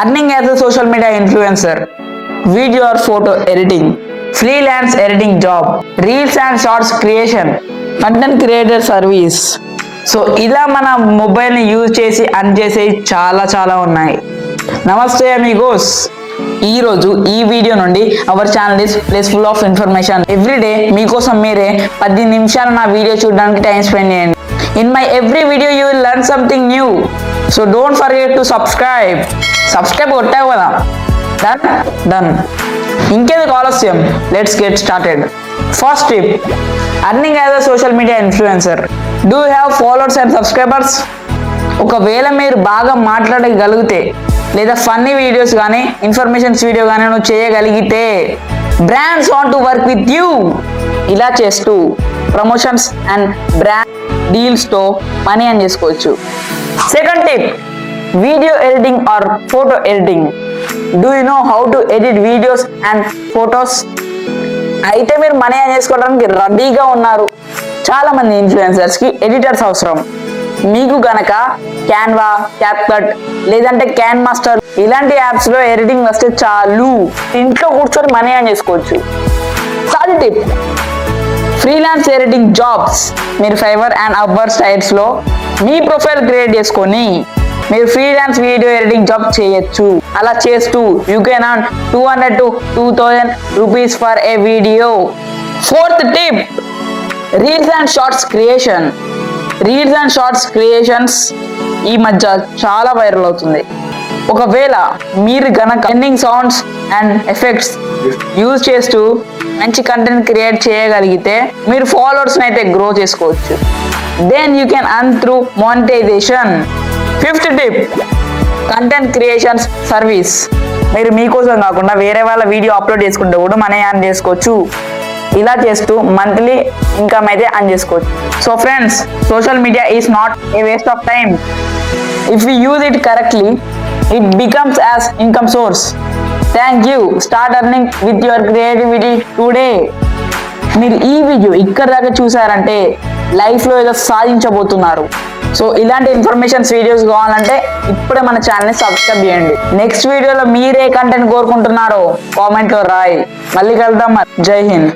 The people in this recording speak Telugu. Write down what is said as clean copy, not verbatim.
Earning as a social media influencer, video or photo editing, freelance editing job, reels and shorts creation, content creator service. So ఇలా మన మొబైల్ని యూజ్ చేసి అర్న్ చేసేవి చాలా ఉన్నాయి. నమస్తే అమిగోస్, ఈరోజు ఈ వీడియో నుండి our channel is place full of information. Everyday మీకోసం మీరే 10 నిమిషాలు నా వీడియో చూడడానికి టైం స్పెండ్ చేయండి. In my every video you will learn something new. So don't forget to subscribe కొట్టావు కదా, డన్. ఇంకేది ఆలస్యం, let's get started. First tip, earning as a social media influencer. Do you have followers and subscribers? ఒకవేళ మీరు బాగా మాట్లాడగలిగితే లేదా ఫన్నీ వీడియోస్ కానీ ఇన్ఫర్మేషన్స్ వీడియో కానీ నువ్వు చేయగలిగితే brands want to work with you. ఇలా చేస్తూ ప్రమోషన్స్ అండ్ బ్రాండ్ డీల్స్తో మనీ అని చేసుకోవచ్చు. Second tip, video editing are photo editing. Do you know how to edit videos and photos? అయితే మీరు మనీ అని చేసుకోవడానికి రెడీగా ఉన్నారు. చాలా మంది ఇన్ఫ్లుయెన్సర్స్కి ఎడిటర్స్ అవసరం. మీకు గనక క్యాన్వా, క్యాప్కట్ లేదంటే క్యాన్ మాస్టర్ ఇలాంటి యాప్స్లో ఎడిటింగ్ వస్తే చాలు, ఇంట్లో కూర్చొని మనీ అని చేసుకోవచ్చు. Third tip, freelance editing jobs. మీరు ఫైవర్ అండ్ అప్వర్క్ సైట్స్లో మీ ప్రొఫైల్ క్రియేట్ చేసుకొని మీరు ఫ్రీలాన్స్ వీడియో ఎడిటింగ్ జాబ్ చేయొచ్చు. అలా చేస్తూ you can earn 200 to 2000 rupees for a video. Fourth tip, reels and shorts creation. Reels and shorts creations ఈ మధ్య చాలా వైరల్ అవుతుంది. ఒకవేళ మీరు గనక ending sounds and effects use చేస్తూ మంచి కంటెంట్ క్రియేట్ చేయగలిగితే మీరు ఫాలోవర్స్ని అయితే గ్రో చేసుకోవచ్చు. Then you can earn through monetization. Fifth tip, content creations service. మీరు మీకోసం కాకుండా వేరే వాళ్ళ వీడియో అప్లోడ్ చేసుకుంటే కూడా మనీ ఎర్న్ చేసుకోవచ్చు. ఇలా చేస్తూ మంత్లీ ఇన్కమ్ అయితే ఎర్న్ చేసుకోవచ్చు. So friends, social media is not a waste of time. If you use it correctly, it becomes as income source. Thank you. Start earning with your creativity today. మీరు ఈ వీడియో ఇక్కడ దాకా చూసారంటే లైఫ్లో ఏదో సాధించబోతున్నారు. సో ఇలాంటి ఇన్ఫర్మేషన్స్ వీడియోస్ కావాలంటే ఇప్పుడే మన ఛానల్ని సబ్స్క్రైబ్ చేయండి. నెక్స్ట్ వీడియోలో మీరే కంటెంట్ కోరుకుంటున్నారో కామెంట్లో రాయి. మళ్ళీ కలుద్దాం. జై హింద్.